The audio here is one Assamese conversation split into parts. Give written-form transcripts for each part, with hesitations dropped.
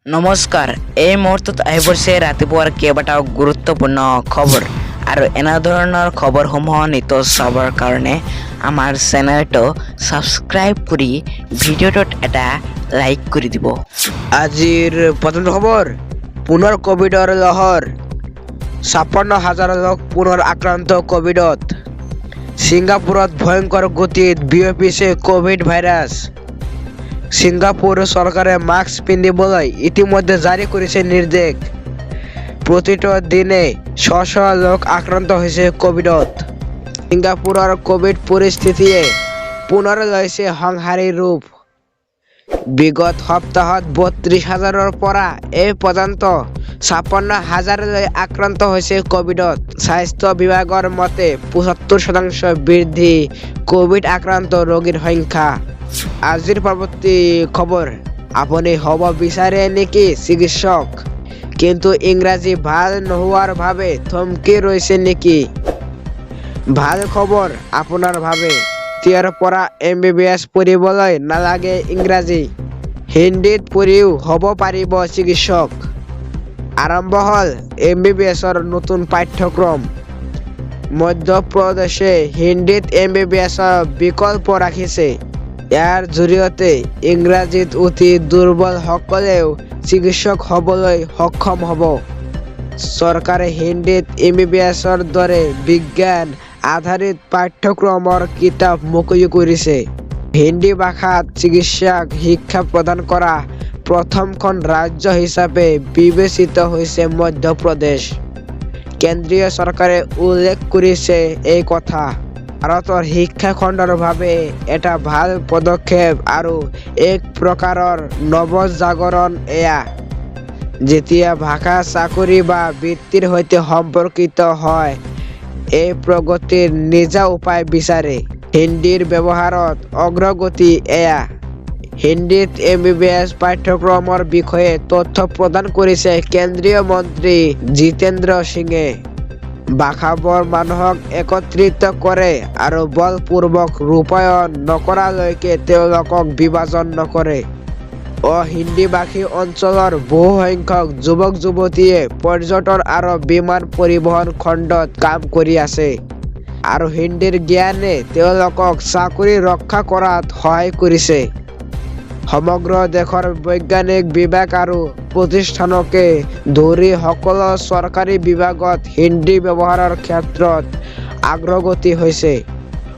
নমস্কাৰ। এই মুহূৰ্তত আহি পৰিছে ৰাতিপুৱাৰ কেইবাটাও গুৰুত্বপূৰ্ণ খবৰ আৰু এনে ধৰণৰ খবৰসমূহ নিতৌ চাবৰ কাৰণে আমাৰ চেনেলটো ছাবস্ক্ৰাইব কৰি ভিডিঅ'টোত এটা লাইক কৰি দিব। আজিৰ প্ৰথম খবৰ, পুনৰ কোভিডৰ লহৰ, ৫৬,০০০ লোক পুনৰ আক্ৰান্ত কোভিডত। ছিংগাপুৰত ভয়ংকৰ গতিত বিয়পিছে কোভিড ভাইৰাছ। ছিংগাপুৰ চৰকাৰে মাস্ক পিন্ধিবলৈ ইতিমধ্যে জাৰি কৰিছে নিৰ্দেশ। প্ৰতিটো দিনে শ লোক আক্ৰান্ত হৈছে কোভিডত। ছিংগাপুৰৰ কোভিড পৰিস্থিতিয়ে পুনৰ লৈছে সংহাৰী ৰূপ। বিগত সপ্তাহত ৩২,০০০ৰ পৰা এই পৰ্যন্ত ৫৬,০০০লৈ আক্ৰান্ত হৈছে কোভিডত। স্বাস্থ্য বিভাগৰ মতে ৭৫% বৃদ্ধি কোভিড আক্ৰান্ত ৰোগীৰ সংখ্যা। আজিৰ পৰৱৰ্তী খবৰ, আপুনি হ'ব বিচাৰে নেকি চিকিৎসক, কিন্তু ইংৰাজী ভাল নোহোৱাৰ বাবে থমকি ৰৈছে নেকি? ভাল খবৰ আপোনাৰ বাবে, এতিয়াৰ পৰা MBBS পঢ়িবলৈ নালাগে ইংৰাজী, হিন্দীত পঢ়িও হ'ব পাৰিব চিকিৎসক। আৰম্ভ হ'ল MBBSৰ নতুন পাঠ্যক্ৰম। মধ্যপ্ৰদেশে হিন্দীত MBBSৰ বিকল্প ৰাখিছে। ইয়াৰ জৰিয়তে ইংৰাজীত অতি দুৰ্বলসকলেও চিকিৎসক হ'বলৈ সক্ষম হ'ব। চৰকাৰে হিন্দীত MBBSৰ দৰে বিজ্ঞান আধাৰিত পাঠ্যক্ৰমৰ কিতাপ মুকলি কৰিছে। হিন্দী ভাষাত চিকিৎসাক শিক্ষা প্ৰদান কৰা প্ৰথমখন ৰাজ্য হিচাপে বিবেচিত হৈছে মধ্যপ্ৰদেশ। কেন্দ্ৰীয় চৰকাৰে উল্লেখ কৰিছে এই কথা। ভাৰতৰ শিক্ষা খণ্ডৰ বাবে এটা ভাল পদক্ষেপ আৰু এক প্ৰকাৰৰ নৱজাগৰণ এয়া। যেতিয়া ভাষা চাকৰি বা বৃত্তিৰ সৈতে সম্পৰ্কিত হয়, এই প্ৰগতিৰ নিজা উপায় বিচাৰে। হিন্দীৰ ব্যৱহাৰত অগ্ৰগতি এয়া। হিন্দীত MBBS পাঠ্যক্ৰমৰ বিষয়ে তথ্য প্ৰদান কৰিছে কেন্দ্ৰীয় মন্ত্ৰী জিতেন্দ্ৰ সিঙে। ভাষাবোৰ মানুহক একত্ৰিত কৰে আৰু বলপূৰ্বক ৰূপায়ণ নকৰালৈকে তেওঁলোকক বিভাজন নকৰে। হিন্দীভাষী অঞ্চলৰ বহু সংখ্যক যুৱক-যুৱতীয়ে পৰ্যটন আৰু বিমান পৰিবহণ খণ্ডত কাম কৰি আছে, আৰু হিন্দীৰ জ্ঞানে তেওঁলোকক চাকৰি ৰক্ষা কৰাত সহায় কৰিছে। সমগ্ৰ দেশৰ বৈজ্ঞানিক বিভাগ আৰু প্ৰতিষ্ঠানকে ধৰি সকলো চৰকাৰী বিভাগত হিন্দী ব্যৱহাৰৰ ক্ষেত্ৰত অগ্ৰগতি হৈছে।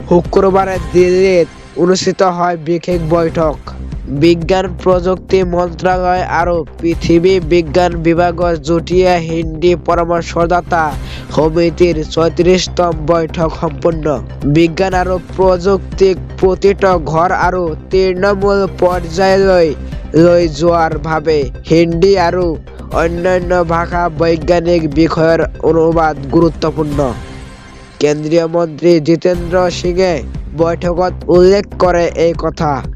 শুক্ৰবাৰে দিল্লীত অনুষ্ঠিত হয় বিশেষ বৈঠক। বিজ্ঞান প্ৰযুক্তি মন্ত্ৰালয় আৰু পৃথিৱী বিজ্ঞান বিভাগৰ যুটীয়া হিন্দী পৰামৰ্শদাতা সমিতিৰ ৩৬তম বৈঠক সম্পন্ন। বিজ্ঞান আৰু প্ৰযুক্তিক প্ৰতিটো ঘৰ আৰু তৃণমূল পৰ্যায়লৈ লৈ যোৱাৰ বাবে হিন্দী আৰু অন্যান্য ভাষা বৈজ্ঞানিক বিষয়ৰ অনুবাদ গুৰুত্বপূৰ্ণ। কেন্দ্ৰীয় মন্ত্ৰী জিতেন্দ্ৰ সিঙে বৈঠকত উল্লেখ কৰে এই কথা।